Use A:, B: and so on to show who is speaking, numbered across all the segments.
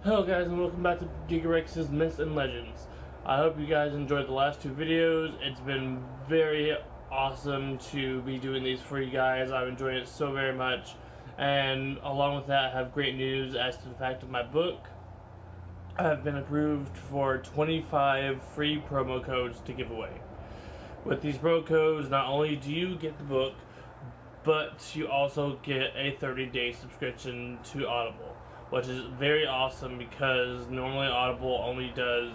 A: Hello guys, and welcome back to Gigarex's Myths and Legends. I hope you guys enjoyed the last two videos. It's been very awesome to be doing these for you guys. I've enjoyed it so very much. And along with that, I have great news as to the fact of my book. I have been approved for 25 free promo codes to give away. With these promo codes, not only do you get the book, but you also get a 30-day subscription to Audible, which is very awesome because normally Audible only does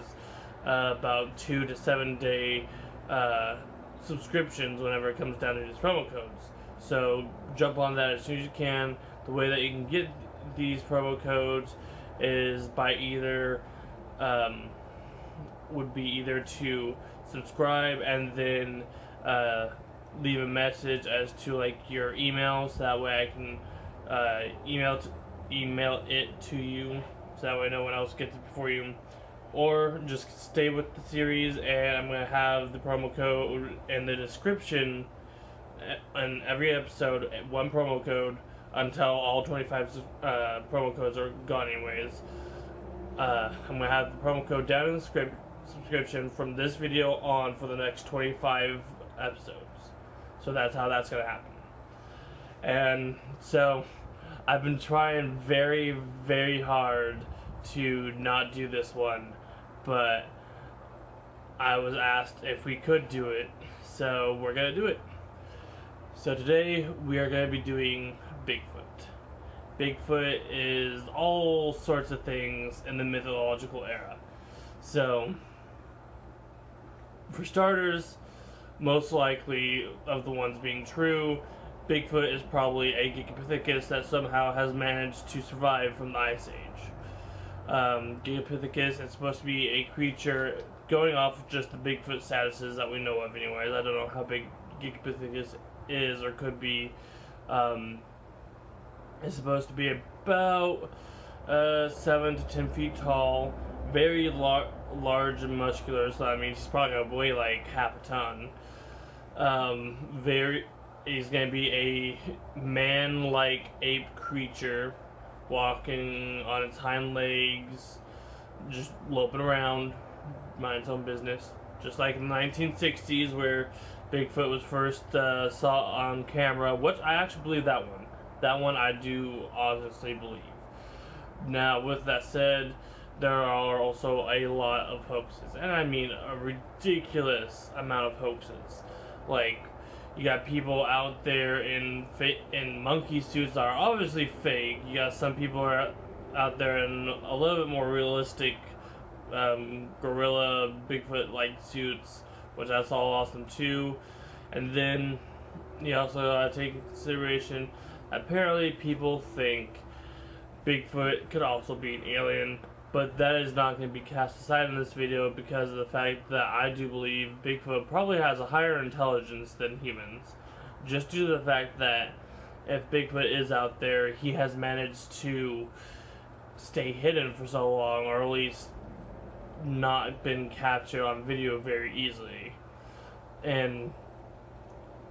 A: about 2 to 7 day subscriptions whenever it comes down to these promo codes. So jump on that as soon as you can. The way that you can get these promo codes is by either would be either to subscribe and then leave a message as to like your email, so that way I can email it to you, so that way no one else gets it before you. Or just stay with the series, and I'm going to have the promo code in the description in every episode, one promo code, until all 25 promo codes are gone anyways. I'm going to have the promo code down in the subscription from this video on for the next 25 episodes. So that's how that's going to happen. And so I've been trying very, very hard to not do this one, but I was asked if we could do it, so we're going to do it. So today we are going to be doing Bigfoot. Bigfoot is all sorts of things in the mythological era. So, for starters, most likely of the ones being true, Bigfoot is probably a Gigapithecus that somehow has managed to survive from the Ice Age. Gigapithecus is supposed to be a creature, going off of just the Bigfoot statuses that we know of anyways. I don't know how big Gigapithecus is or could be. It's supposed to be about 7 to 10 feet tall, very large and muscular, so that means he's probably going to weigh like half a ton. He's going to be a man-like ape creature, walking on its hind legs, just loping around, mind its own business. Just like in the 1960s where Bigfoot was first saw on camera, which I actually believe that one. That one I do honestly believe. Now, with that said, there are also a lot of hoaxes, and I mean a ridiculous amount of hoaxes. Like, you got people out there in monkey suits that are obviously fake. You got some people are out there in a little bit more realistic gorilla, Bigfoot-like suits, which that's all awesome too. And then you also gotta take into consideration, apparently people think Bigfoot could also be an alien, but that is not going to be cast aside in this video because of the fact that I do believe Bigfoot probably has a higher intelligence than humans. Just due to the fact that if Bigfoot is out there, he has managed to stay hidden for so long, or at least not been captured on video very easily. And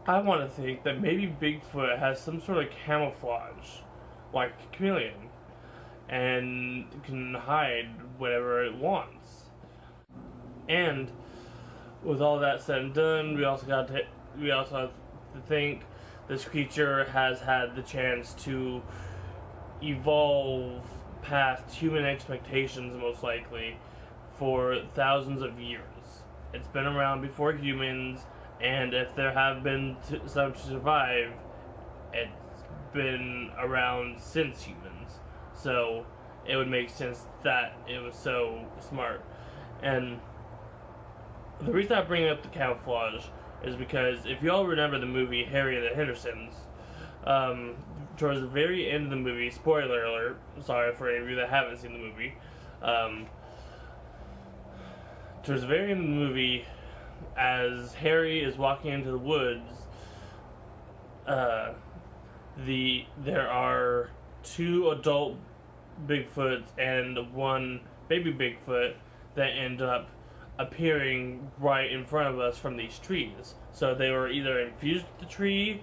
A: I want to think that maybe Bigfoot has some sort of camouflage, like a chameleon, and can hide whatever it wants. And with all that said and done, we also have to think this creature has had the chance to evolve past human expectations, most likely, for thousands of years. It's been around before humans, and if there have been some to survive, it's been around since humans. So it would make sense that it was so smart. And the reason I bring up the camouflage is because if you all remember the movie Harry and the Hendersons, towards the very end of the movie, spoiler alert, sorry for any of you that haven't seen the movie, towards the very end of the movie, as Harry is walking into the woods, there are 2 adult Bigfoots and 1 baby Bigfoot that end up appearing right in front of us from these trees. So they were either infused with the tree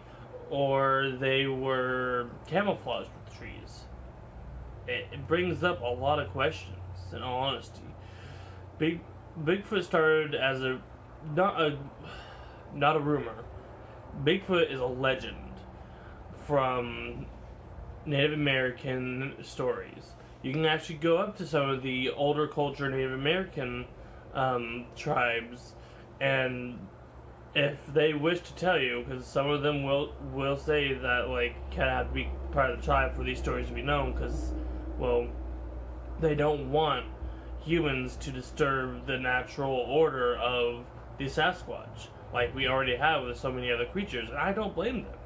A: or they were camouflaged with the trees. it brings up a lot of questions. In all honesty, Bigfoot started as not a not a rumor. Bigfoot is a legend from Native American stories. You can actually go up to some of the older culture Native American tribes, and if they wish to tell you, because some of them will say that like kind of have to be part of the tribe for these stories to be known, because well, they don't want humans to disturb the natural order of the Sasquatch, like we already have with so many other creatures, and I don't blame them.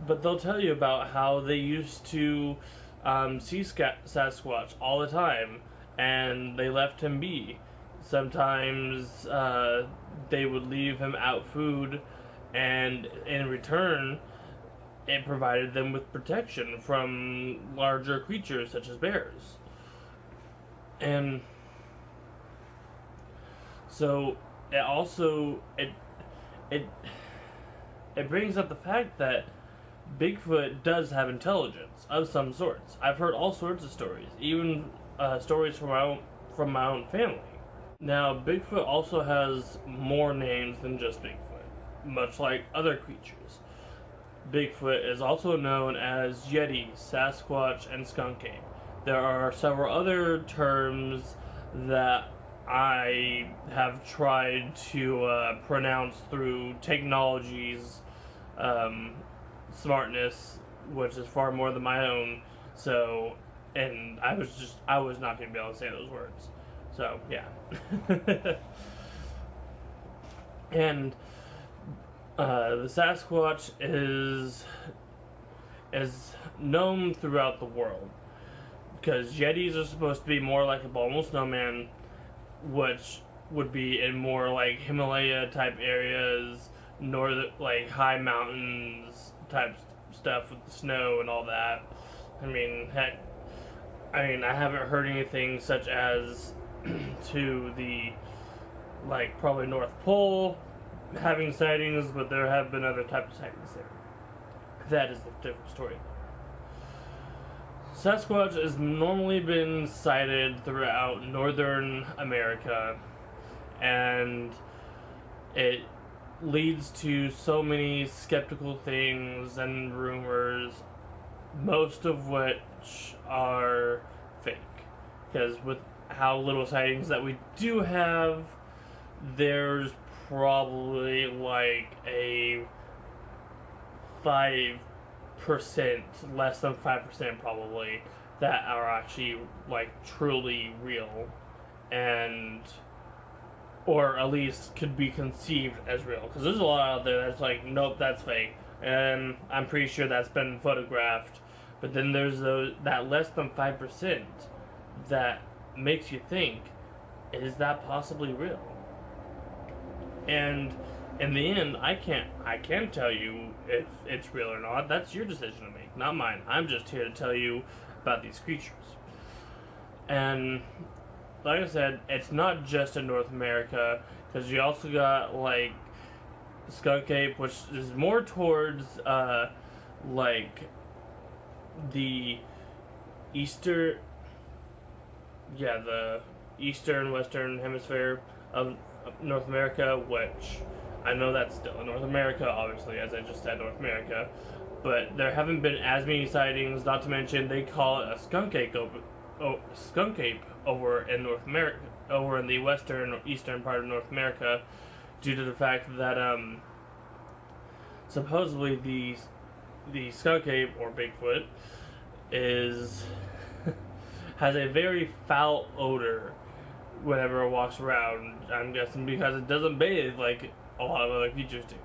A: But they'll tell you about how they used to see Sasquatch all the time, and they left him be. Sometimes they would leave him out food, and in return, it provided them with protection from larger creatures such as bears. And so it also it brings up the fact that Bigfoot does have intelligence of some sorts. I've heard all sorts of stories, even stories from my own family. Now, Bigfoot also has more names than just Bigfoot, much like other creatures. Bigfoot is also known as Yeti, Sasquatch, and Skunk Ape. There are several other terms that I have tried to pronounce through technology's smartness, which is far more than my own. So, and I was not going to be able to say those words. So, yeah. And the Sasquatch is known throughout the world, because Yetis are supposed to be more like a abominable snowman, which would be in more like Himalaya type areas, like high mountains type stuff with the snow and all that. I mean, heck, I haven't heard anything such as to the like probably North Pole having sightings, but there have been other types of sightings there. That is a different story. Sasquatch has normally been sighted throughout northern America, and it leads to so many skeptical things and rumors, most of which are fake. Because with how little sightings that we do have, there's probably like a 5%, less than 5% probably, that are actually like truly real, and or at least could be conceived as real. Because there's a lot out there that's like, nope, that's fake, and I'm pretty sure that's been photographed. But then there's that less than 5% that makes you think, is that possibly real? And in the end, I can't tell you if it's real or not. That's your decision to make, not mine. I'm just here to tell you about these creatures. And like I said, it's not just in North America, because you also got like Skunk Ape, which is more towards like the eastern western hemisphere of North America, which I know that's still in North America, obviously, as I just said, North America, but there haven't been as many sightings. Not to mention, they call it a skunk ape over in North America, over in the western eastern part of North America, due to the fact that supposedly the skunk ape, or Bigfoot, has a very foul odor whenever it walks around. I'm guessing because it doesn't bathe like a lot of other creatures do,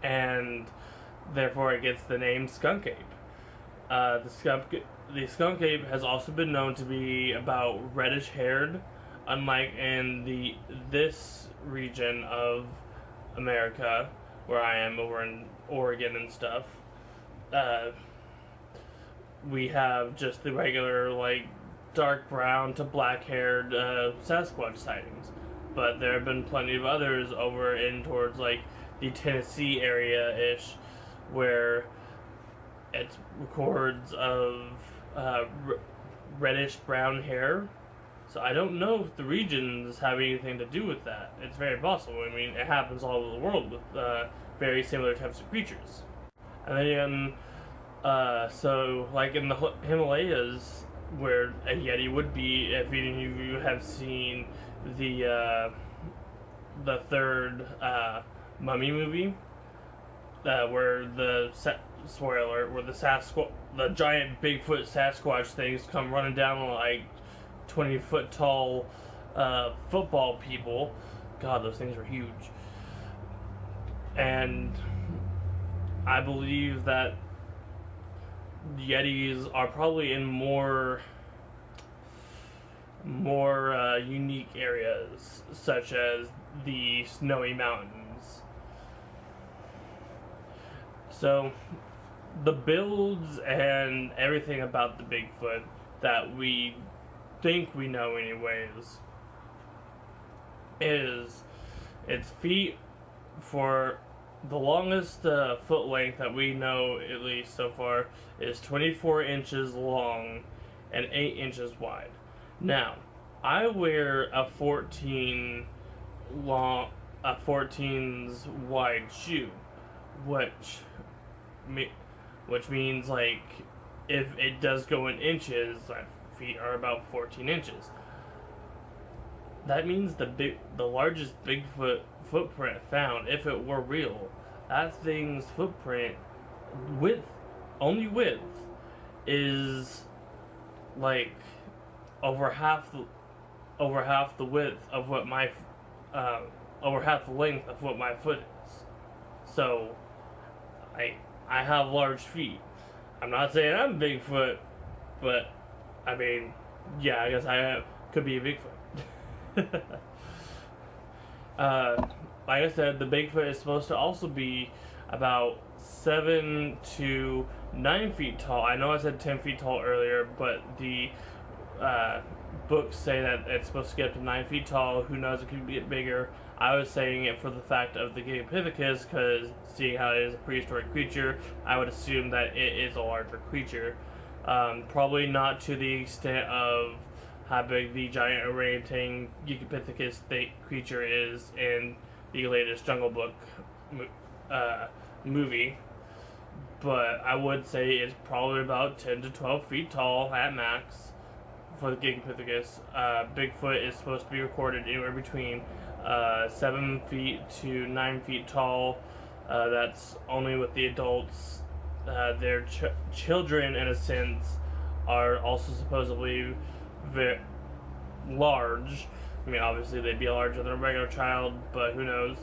A: and therefore it gets the name skunk ape. The skunk ape has also been known to be about reddish haired, unlike in this region of America where I am, over in Oregon and stuff. We have just the regular like dark brown to black haired Sasquatch sightings, but there have been plenty of others over in towards like the Tennessee area ish, where it's records of reddish brown hair. So I don't know if the regions have anything to do with that. It's very possible. I mean, it happens all over the world with very similar types of creatures. And then, so like in the Himalayas, where a Yeti would be, if any of you have seen the third Mummy movie, where the spoiler, where the giant Bigfoot Sasquatch things come running down like 20-foot tall football people. God, those things were huge. And I believe that Yetis are probably in more unique areas, such as the snowy mountains. So, the builds and everything about the Bigfoot that we think we know anyways is its feet. For the longest foot length that we know, at least so far, is 24 inches long and 8 inches wide. Now, I wear a 14's wide shoe, which means, like, if it does go in inches, my feet are about 14 inches. That means the largest Bigfoot footprint found, if it were real, that thing's footprint only width is like over half the width of what my over half the length of what my foot is. So I have large feet. I'm not saying I'm Bigfoot, but I mean, yeah, I guess I could be a Bigfoot. Like I said, the Bigfoot is supposed to also be about 7 to 9 feet tall. I know I said 10 feet tall earlier, but the books say that it's supposed to get up to 9 feet tall. Who knows, it could get bigger. I was saying it for the fact of the Gigapithecus, because seeing how it is a prehistoric creature, I would assume that it is a larger creature. Probably not to the extent of how big the giant orangutan Gigapithecus creature is in the latest Jungle Book movie, but I would say it's probably about 10 to 12 feet tall at max for the Gigapithecus. Bigfoot is supposed to be recorded anywhere between 7 feet to 9 feet tall. That's only with the adults. Their children, in a sense, are also supposedly very large. I mean, obviously they'd be larger than a regular child, but who knows.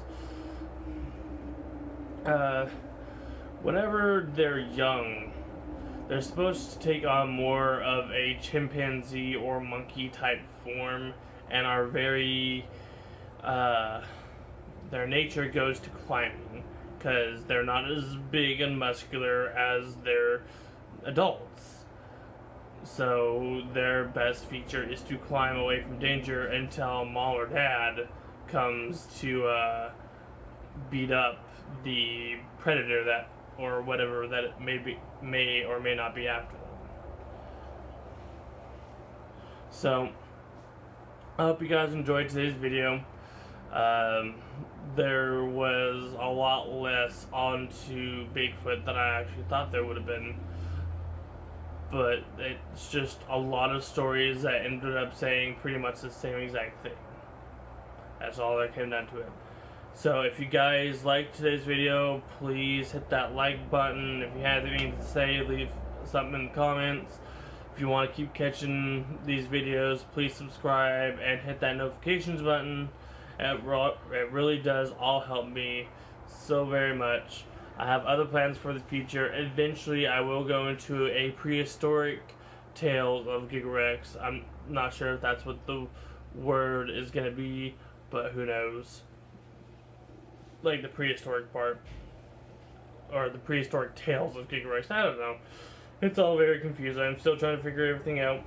A: Whenever they're young, they're supposed to take on more of a chimpanzee or monkey type form, and are very their nature goes to climbing, because they're not as big and muscular as their adults. So their best feature is to climb away from danger until mom or dad comes to beat up the predator that, or whatever that it may or may not be after them. So I hope you guys enjoyed today's video. There was a lot less onto Bigfoot than I actually thought there would have been. But it's just a lot of stories that ended up saying pretty much the same exact thing. That's all that came down to it. So if you guys liked today's video, please hit that like button. If you have anything to say, leave something in the comments. If you want to keep catching these videos, please subscribe and hit that notifications button. It really does all help me so very much. I have other plans for the future. Eventually, I will go into a prehistoric tales of Gigarex. I'm not sure if that's what the word is going to be, but who knows. Like the prehistoric part. Or the prehistoric tales of Gigarex. I don't know. It's all very confusing. I'm still trying to figure everything out.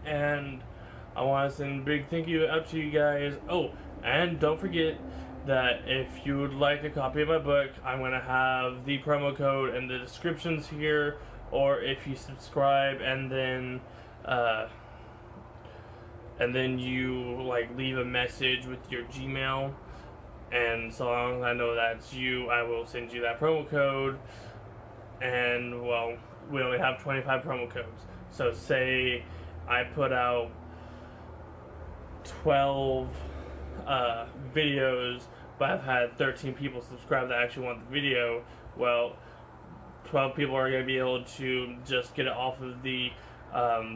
A: And I want to send a big thank you out to you guys. Oh, and don't forget that if you would like a copy of my book, I'm going to have the promo code in the descriptions here, or if you subscribe and then you like leave a message with your Gmail, and so long as I know that's you, I will send you that promo code. And well, we only have 25 promo codes. So say I put out 12 videos, but I've had 13 people subscribe that actually want the video. Well, 12 people are going to be able to just get it off of the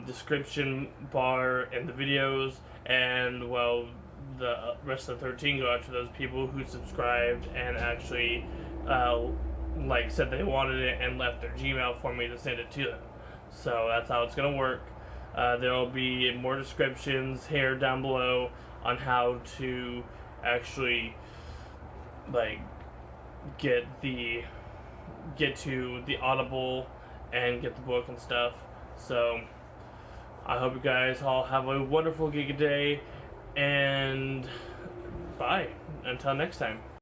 A: description bar in the videos, and well, the rest of the 13 go out to those people who subscribed and actually like said they wanted it and left their Gmail for me to send it to them. So that's how it's gonna work. There will be more descriptions here down below on how to actually like get to the Audible and get the book and stuff. So I hope you guys all have a wonderful Giga day, and bye until next time.